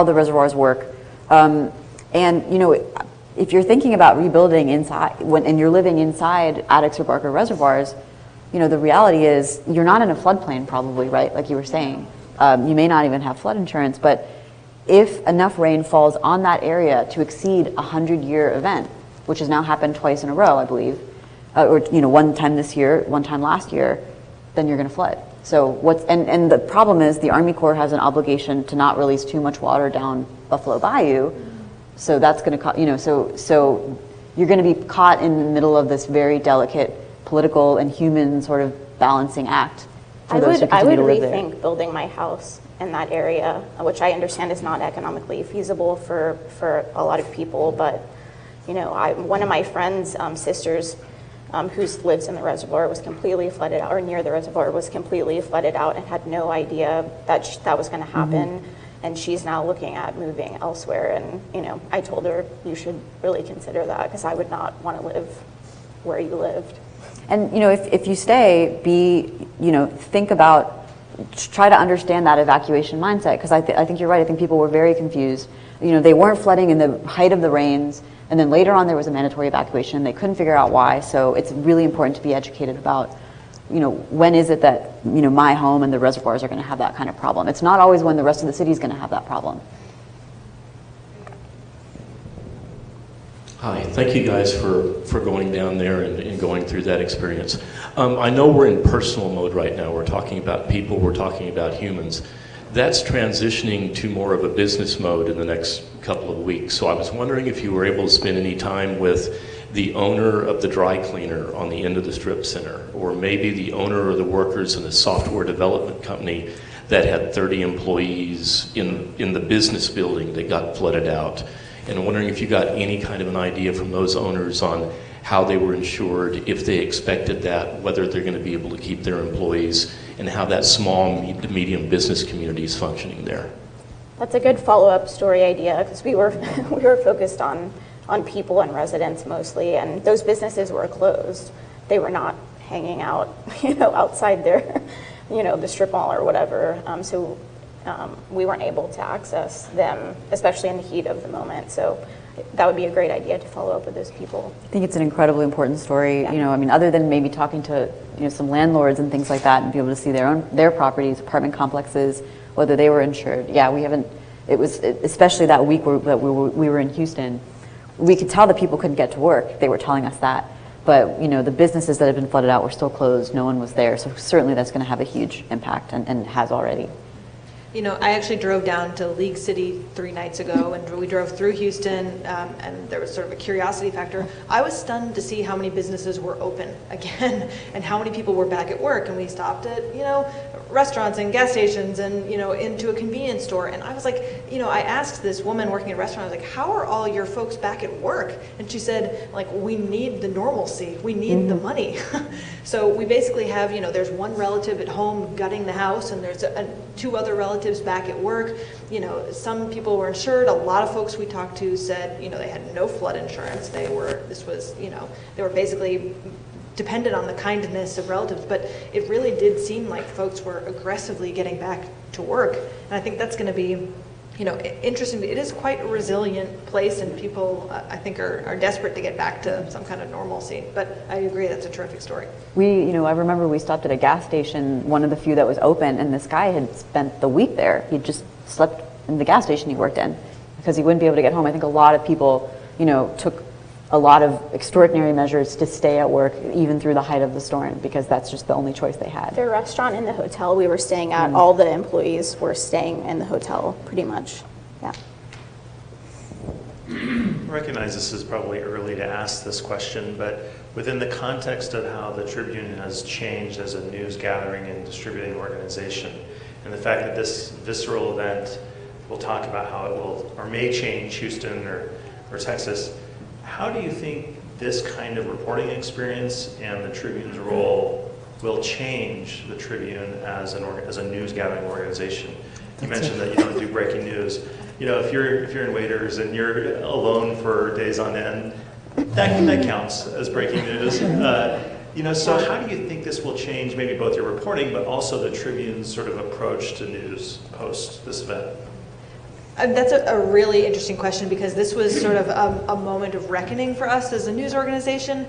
the reservoirs work, and if you're thinking about rebuilding inside, and you're living inside Addicks or Barker reservoirs, the reality is you're not in a floodplain probably, right? Like you were saying, you may not even have flood insurance, but if enough rain falls on that area to exceed a 100-year event, which has now happened twice in a row, I believe, or one time this year, one time last year, then you're going to flood. So and the problem is the Army Corps has an obligation to not release too much water down Buffalo Bayou, so that's going to so you're going to be caught in the middle of this very delicate political and human sort of balancing act. I would rethink building my house in that area, which I understand is not economically feasible for a lot of people. But one of my friends' sisters, who lives in the reservoir, was completely flooded out, or near the reservoir, was completely flooded out, and had no idea that that was going to happen. And she's now looking at moving elsewhere. And I told her, you should really consider that, because I would not want to live where you lived. And if you stay, think about, try to understand that evacuation mindset, because I think you're right. I think people were very confused. They weren't flooding in the height of the rains, and then later on there was a mandatory evacuation. They couldn't figure out why. So it's really important to be educated about, when is it that my home and the reservoirs are going to have that kind of problem. It's not always when the rest of the city is going to have that problem. Hi, thank you guys for going down there and going through that experience. I know we're in personal mode right now. We're talking about people, we're talking about humans. That's transitioning to more of a business mode in the next couple of weeks. So I was wondering if you were able to spend any time with the owner of the dry cleaner on the end of the strip center, or maybe the owner or the workers in the software development company that had 30 employees in the business building that got flooded out. And I'm wondering if you got any kind of an idea from those owners on how they were insured, if they expected that, whether they're going to be able to keep their employees, and how that small to medium business community is functioning there. That's a good follow-up story idea, because we were focused on people and residents mostly, and those businesses were closed. They were not hanging out, outside their, the strip mall or whatever. So we weren't able to access them, especially in the heat of the moment. So that would be a great idea to follow up with those people. I think it's an incredibly important story. Yeah. Other than maybe talking to some landlords and things like that, and be able to see their properties, apartment complexes, whether they were insured. Yeah, we haven't. It was especially that week that we were in Houston. We could tell that people couldn't get to work. They were telling us that. But the businesses that had been flooded out were still closed. No one was there. So certainly that's going to have a huge impact, and has already. I actually drove down to League City 3 nights ago, and we drove through Houston, and there was sort of a curiosity factor. I was stunned to see how many businesses were open again, and how many people were back at work. And we stopped at, restaurants and gas stations, and into a convenience store. And I was like, I asked this woman working at a restaurant, I was like, how are all your folks back at work? And she said, we need the normalcy, we need the money. So we basically have, there's one relative at home gutting the house, and there's 2 other relatives back at work. Some people were insured. A lot of folks we talked to said, they had no flood insurance. They were basically dependent on the kindness of relatives. But it really did seem like folks were aggressively getting back to work. And I think that's going to be, interesting. It is quite a resilient place, and people, I think, are desperate to get back to some kind of normalcy. But I agree, that's a terrific story. I remember we stopped at a gas station, one of the few that was open, and this guy had spent the week there. He just slept in the gas station he worked in because he wouldn't be able to get home. I think a lot of people, took a lot of extraordinary measures to stay at work even through the height of the storm, because that's just the only choice they had. The restaurant in the hotel we were staying at, all the employees were staying in the hotel pretty much. Yeah. I recognize this is probably early to ask this question, but within the context of how the Tribune has changed as a news gathering and distributing organization, and the fact that this visceral event will talk about how it will or may change Houston or Texas, how do you think this kind of reporting experience and the Tribune's role will change the Tribune as a news gathering organization? You mentioned that you don't do breaking news. If you're in Waiters and you're alone for days on end, that counts as breaking news. So how do you think this will change maybe both your reporting, but also the Tribune's sort of approach to news post this event? That's a really interesting question, because this was sort of a moment of reckoning for us as a news organization.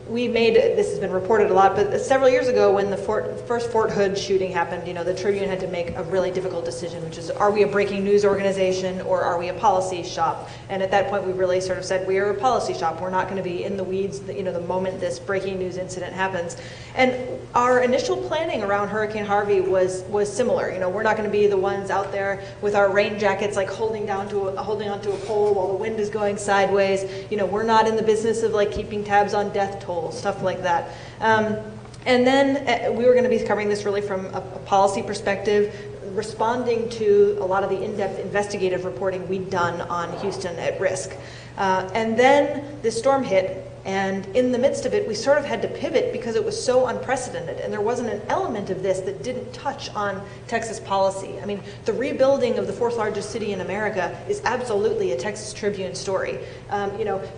we made, this has been reported a lot, but several years ago when the first Fort Hood shooting happened, the Tribune had to make a really difficult decision, which is, are we a breaking news organization or are we a policy shop? And at that point we really sort of said, we are a policy shop. We're not going to be in the weeds, the moment this breaking news incident happens. And our initial planning around Hurricane Harvey was similar. We're not going to be the ones out there with our rain jackets like holding onto a pole while the wind is going sideways. We're not in the business of like keeping tabs on death toll, stuff like that. And then we were going to be covering this really from a policy perspective, responding to a lot of the in-depth investigative reporting we'd done on Houston at risk. And then this storm hit, and in the midst of it, we sort of had to pivot because it was so unprecedented, and there wasn't an element of this that didn't touch on Texas policy. I mean, the rebuilding of the fourth largest city in America is absolutely a Texas Tribune story.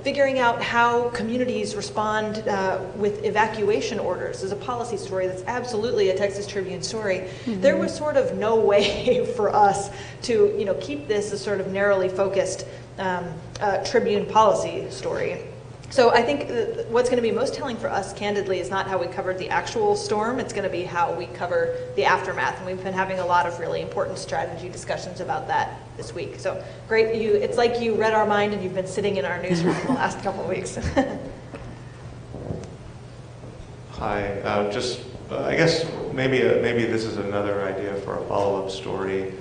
Figuring out how communities respond with evacuation orders is a policy story that's absolutely a Texas Tribune story. Mm-hmm. There was sort of no way for us to, keep this a sort of narrowly focused Tribune policy story. So I think what's going to be most telling for us, candidly, is not how we covered the actual storm. It's going to be how we cover the aftermath. And we've been having a lot of really important strategy discussions about that this week. So great. It's like you read our mind and you've been sitting in our newsroom the last couple of weeks. Hi. I guess maybe this is another idea for a follow-up story.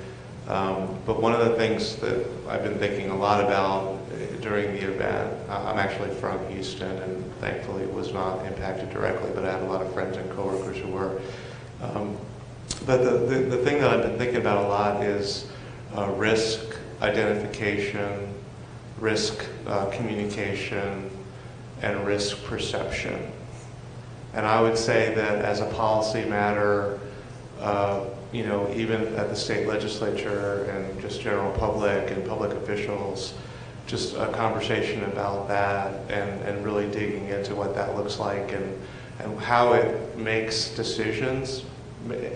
But one of the things that I've been thinking a lot about during the event, I'm actually from Houston and thankfully was not impacted directly, but I have a lot of friends and coworkers who were. But the thing that I've been thinking about a lot is risk identification, risk communication, and risk perception. And I would say that as a policy matter, even at the state legislature and just general public and public officials, just a conversation about that and really digging into what that looks like and how it makes decisions,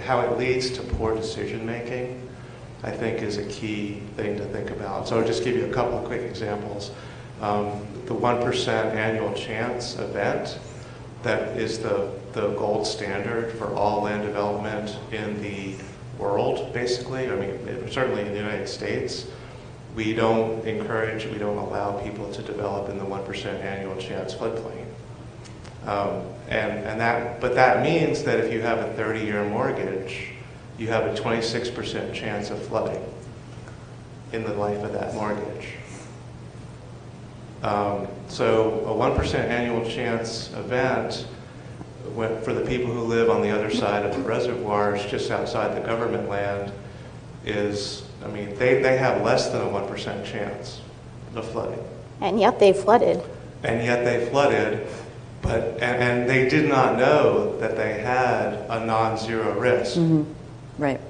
how it leads to poor decision making, I think is a key thing to think about. So I'll just give you a couple of quick examples. The 1% annual chance event, that is the gold standard for all land development in the world, basically. I mean, certainly in the United States. We don't allow people to develop in the 1% annual chance floodplain. But that means that if you have a 30-year mortgage, you have a 26% chance of flooding in the life of that mortgage. So a 1% annual chance event for the people who live on the other side of the reservoirs just outside the government land is, they have less than a 1% chance of flooding. And yet they flooded. And yet they flooded, and they did not know that they had a non-zero risk. Mm-hmm. Right.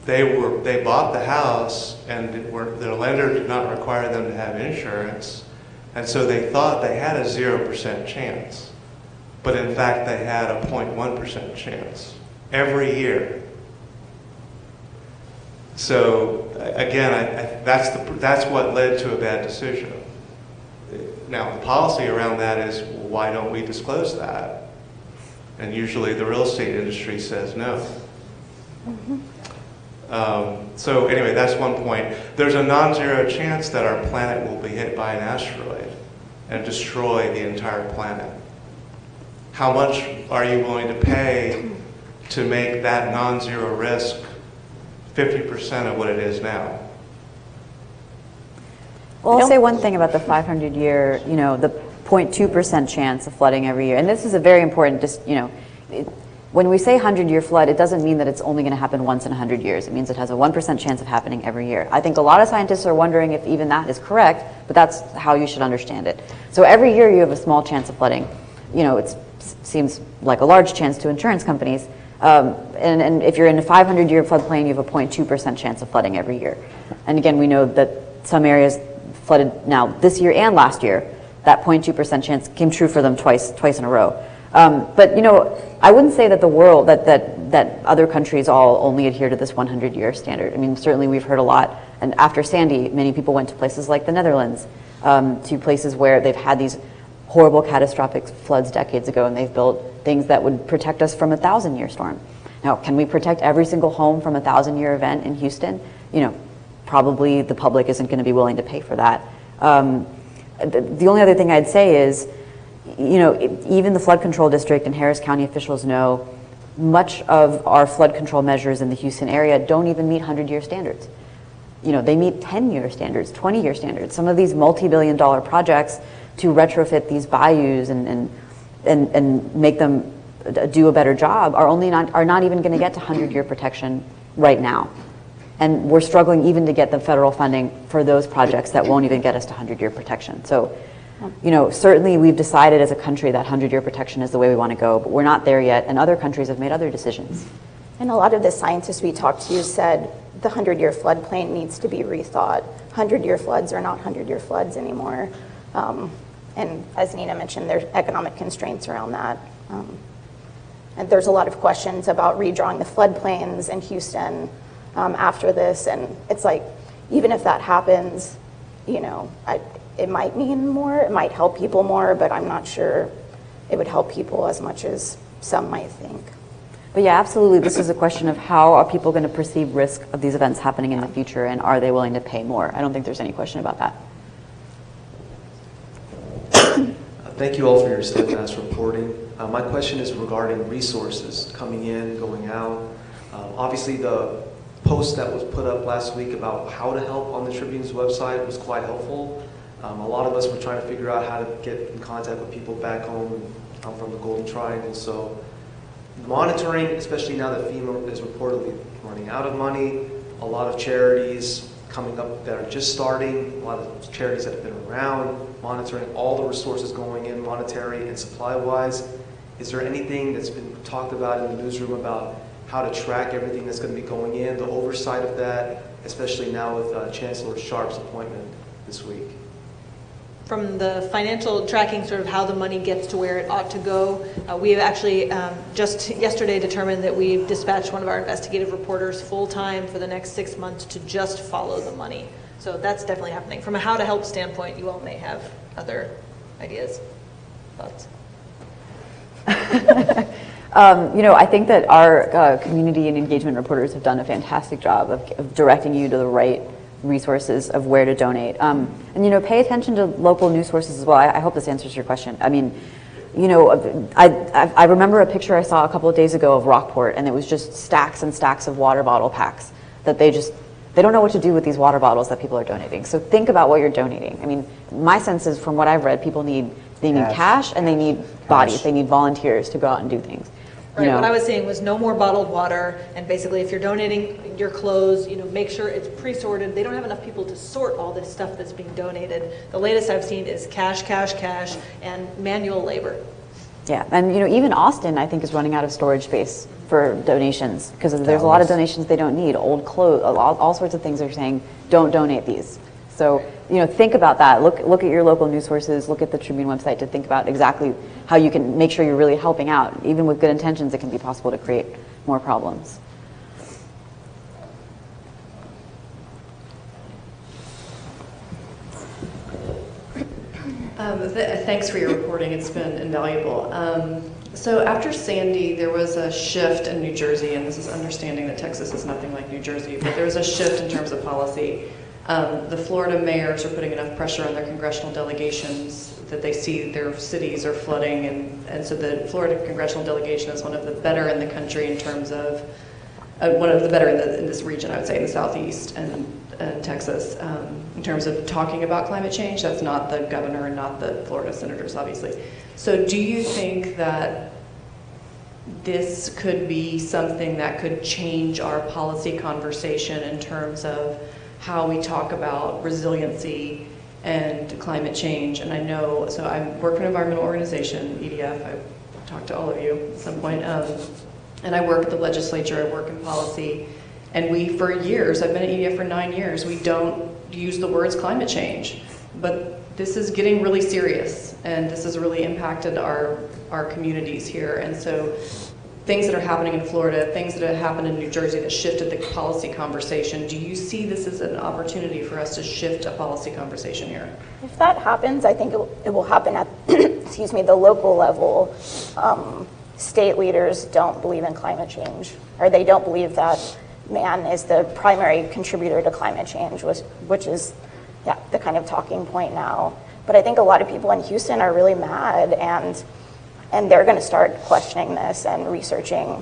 They bought the house, and their lender did not require them to have insurance, and so they thought they had a 0% chance. But in fact, they had a 0.1% chance every year. So again, that's what led to a bad decision. Now, the policy around that is, well, why don't we disclose that? And usually the real estate industry says no. Mm-hmm. So anyway, that's one point. There's a non-zero chance that our planet will be hit by an asteroid and destroy the entire planet. How much are you willing to pay to make that non-zero risk 50% of what it is now? Well, I'll say one thing about the 500-year, the 0.2% chance of flooding every year. And this is a very important, when we say 100-year flood, it doesn't mean that it's only going to happen once in 100 years. It means it has a 1% chance of happening every year. I think a lot of scientists are wondering if even that is correct, but that's how you should understand it. So every year you have a small chance of flooding. It seems like a large chance to insurance companies. And if you're in a 500-year floodplain, you have a 0.2% chance of flooding every year. And again, we know that some areas flooded now this year and last year. That 0.2% chance came true for them twice in a row. But I wouldn't say that the world, that other countries all only adhere to this 100-year standard. Certainly we've heard a lot. And after Sandy, many people went to places like the Netherlands, to places where they've had these horrible catastrophic floods decades ago, and they've built things that would protect us from a 1,000-year storm. Now, can we protect every single home from a 1,000-year event in Houston? You know, probably the public isn't going to be willing to pay for that. The only other thing I'd say is, you know, even the flood control district and Harris County officials know much of our flood control measures in the Houston area don't even meet 100-year standards. You know, they meet 10-year standards, 20-year standards. Some of these multi-billion-dollar projects to retrofit these bayous and make them do a better job are not even going to get to 100-year protection right now. And we're struggling even to get the federal funding for those projects that won't even get us to 100-year protection. So, you know, certainly we've decided as a country that 100-year protection is the way we want to go, but we're not there yet, and other countries have made other decisions. And a lot of the scientists we talked to said the 100-year floodplain needs to be rethought. 100-year floods are not 100-year floods anymore. And as Nina mentioned, there's economic constraints around that. And there's a lot of questions about redrawing the floodplains in Houston after this. And it's like, even if that happens, you know, it might mean more, it might help people more, but I'm not sure it would help people as much as some might think. But yeah, absolutely, this is a question of how are people going to perceive risk of these events happening in the future, and are they willing to pay more? I don't think there's any question about that. Thank you all for your steadfast reporting. My question is regarding resources coming in, going out. Obviously, the post that was put up last week about how to help on the Tribune's website was quite helpful. A lot of us were trying to figure out how to get in contact with people back home. I'm from the Golden Triangle, so monitoring, especially now that FEMA is reportedly running out of money, a lot of charities coming up that are just starting, a lot of charities that have been around, monitoring all the resources going in, monetary and supply-wise. Is there anything that's been talked about in the newsroom about how to track everything that's going to be going in, the oversight of that, especially now with Chancellor Sharp's appointment this week? From the financial tracking, sort of how the money gets to where it ought to go, we have actually just yesterday determined that we've dispatched one of our investigative reporters full-time for the next 6 months to just follow the money. So that's definitely happening. From a how to help standpoint, you all may have other ideas, thoughts. You know, I think that our community and engagement reporters have done a fantastic job of directing you to the right resources of where to donate. And, you know, pay attention to local news sources as well. I hope this answers your question. I mean, you know, I remember a picture I saw a couple of days ago of Rockport, and it was just stacks and stacks of water bottle packs that they don't know what to do with these water bottles that people are donating. So think about what you're donating. I mean, my sense is, from what I've read, people need cash and they need bodies. They need volunteers to go out and do things. Right, what I was saying was no more bottled water, and basically if you're donating your clothes, you know, make sure it's pre-sorted. They don't have enough people to sort all this stuff that's being donated. The latest I've seen is cash, cash, cash, and manual labor. Yeah, and you know, even Austin, I think, is running out of storage space for donations, because there's a lot of donations they don't need, old clothes, all sorts of things are saying, don't donate these. So, you know, think about that. Look at your local news sources, look at the Tribune website to think about exactly how you can make sure you're really helping out. Even with good intentions, it can be possible to create more problems. Thanks for your reporting. It's been invaluable. So after Sandy, there was a shift in New Jersey, and this is understanding that Texas is nothing like New Jersey, but there was a shift in terms of policy. The Florida mayors are putting enough pressure on their congressional delegations that they see their cities are flooding, and so the Florida congressional delegation is one of the better in the country in terms of, one of the better in this region, I would say, in the Southeast and Texas, in terms of talking about climate change. That's not the governor and not the Florida senators, obviously. So do you think that this could be something that could change our policy conversation in terms of how we talk about resiliency and climate change? And I know, so I work for an environmental organization, EDF, I've talked to all of you at some point, and I work at the legislature, I work in policy, and we, for years, I've been at EDF for 9 years, we don't use the words climate change, but this is getting really serious, and this has really impacted our communities here. And so things that are happening in Florida, things that have happened in New Jersey that shifted the policy conversation, do you see this as an opportunity for us to shift a policy conversation here? If that happens, I think it will happen at excuse me, the local level, state leaders don't believe in climate change, or they don't believe that man is the primary contributor to climate change, which is, yeah, the kind of talking point now. But I think a lot of people in Houston are really mad, and they're going to start questioning this and researching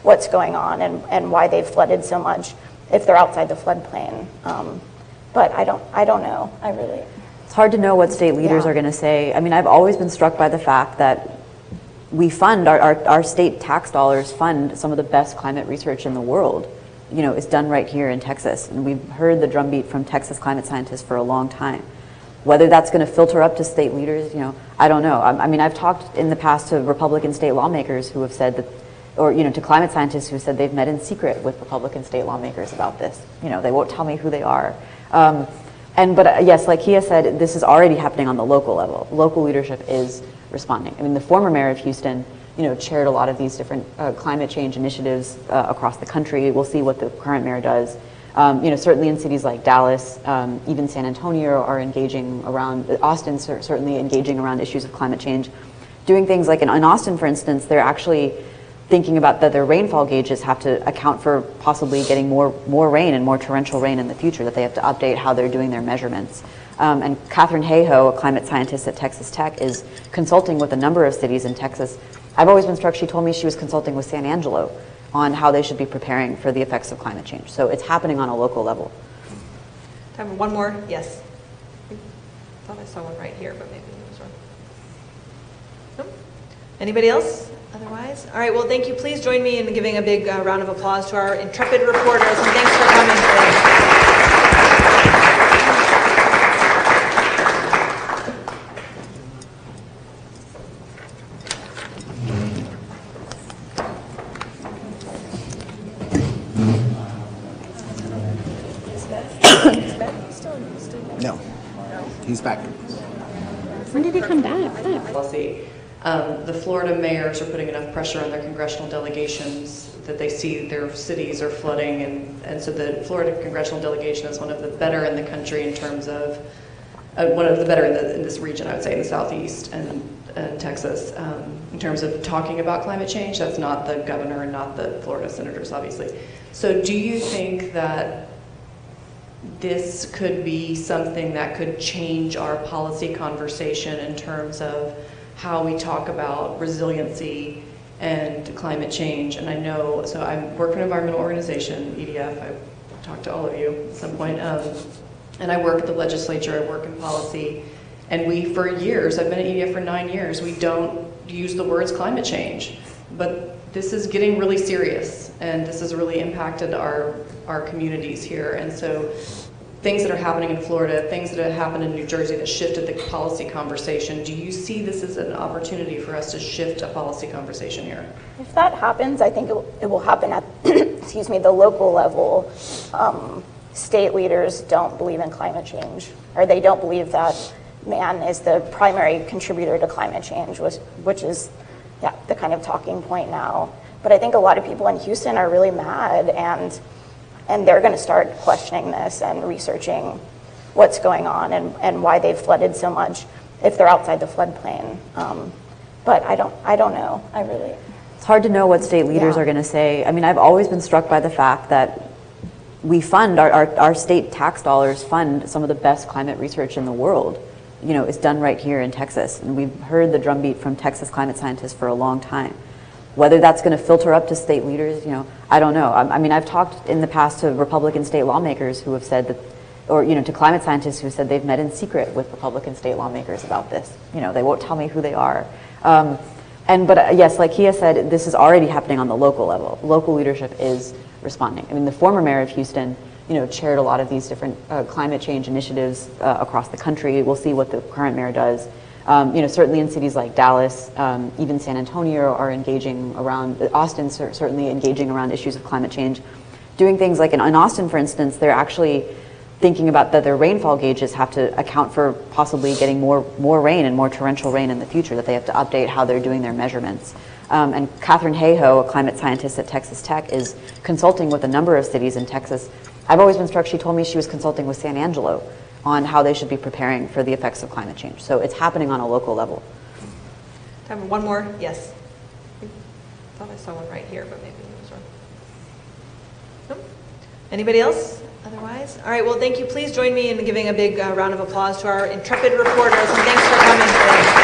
what's going on and why they've flooded so much if they're outside the floodplain. But I don't know. It's hard to know what state leaders are going to say. I mean, I've always been struck by the fact that we fund, our state tax dollars fund some of the best climate research in the world. You know, it's done right here in Texas. And we've heard the drumbeat from Texas climate scientists for a long time. Whether that's going to filter up to state leaders, you know, I don't know. I mean, I've talked in the past to Republican state lawmakers who have said that, or, you know, to climate scientists who said they've met in secret with Republican state lawmakers about this. You know, they won't tell me who they are. But yes, like Kia said, this is already happening on the local level. Local leadership is responding. I mean, the former mayor of Houston, you know, chaired a lot of these different climate change initiatives across the country. We'll see what the current mayor does. You know, certainly in cities like Dallas, even San Antonio are engaging around, Austin certainly engaging around issues of climate change. Doing things like in Austin, for instance, they're actually thinking about that their rainfall gauges have to account for possibly getting more rain and more torrential rain in the future, that they have to update how they're doing their measurements. And Catherine Hayhoe, a climate scientist at Texas Tech, is consulting with a number of cities in Texas. I've always been struck, she told me she was consulting with San Angelo on how they should be preparing for the effects of climate change. So it's happening on a local level. Time for one more, yes. I thought I saw one right here, but maybe it was wrong. Nope. Anybody else? Otherwise? All right, well, thank you. Please join me in giving a big round of applause to our intrepid reporters, and thanks for coming today. No, he's back. When did he come back? Policy. The Florida mayors are putting enough pressure on their congressional delegations that they see their cities are flooding, and so the Florida congressional delegation is one of the better in the country in terms of, one of the better in this region, I would say, in the Southeast and Texas, in terms of talking about climate change. That's not the governor and not the Florida senators, obviously. So do you think that this could be something that could change our policy conversation in terms of how we talk about resiliency and climate change? And I know, so I work for an environmental organization, EDF, I've talked to all of you at some point, and I work at the legislature, I work in policy, and we, for years, I've been at EDF for 9 years, we don't use the words climate change, but this is getting really serious, and this has really impacted our communities here. And so things that are happening in Florida, things that have happened in New Jersey that shifted the policy conversation, do you see this as an opportunity for us to shift a policy conversation here? If that happens, I think it will happen at, excuse me, the local level. State leaders don't believe in climate change, or they don't believe that man is the primary contributor to climate change, which is, yeah, the kind of talking point now. But I think a lot of people in Houston are really mad, and they're going to start questioning this and researching what's going on and why they've flooded so much if they're outside the floodplain. But I don't know. It's hard to know what state leaders are going to say. I mean, I've always been struck by the fact that we fund, our state tax dollars fund some of the best climate research in the world. You know, it's done right here in Texas. And we've heard the drumbeat from Texas climate scientists for a long time. Whether that's going to filter up to state leaders, you know, I don't know. I mean, I've talked in the past to Republican state lawmakers who have said that, or, you know, to climate scientists who said they've met in secret with Republican state lawmakers about this. You know, they won't tell me who they are. But yes, like Kia said, this is already happening on the local level. Local leadership is responding. I mean, the former mayor of Houston, you know, chaired a lot of these different climate change initiatives across the country. We'll see what the current mayor does. You know, certainly in cities like Dallas, even San Antonio are engaging around, Austin certainly engaging around issues of climate change. Doing things like in Austin, for instance, they're actually thinking about that their rainfall gauges have to account for possibly getting more rain and more torrential rain in the future, that they have to update how they're doing their measurements. And Catherine Hayhoe, a climate scientist at Texas Tech, is consulting with a number of cities in Texas. I've always been struck, she told me she was consulting with San Angelo on how they should be preparing for the effects of climate change. So it's happening on a local level. Time for one more. Yes. I thought I saw one right here, but maybe it was wrong. Nope. Anybody else? Otherwise? All right, well, thank you. Please join me in giving a big round of applause to our intrepid reporters, and thanks for coming today.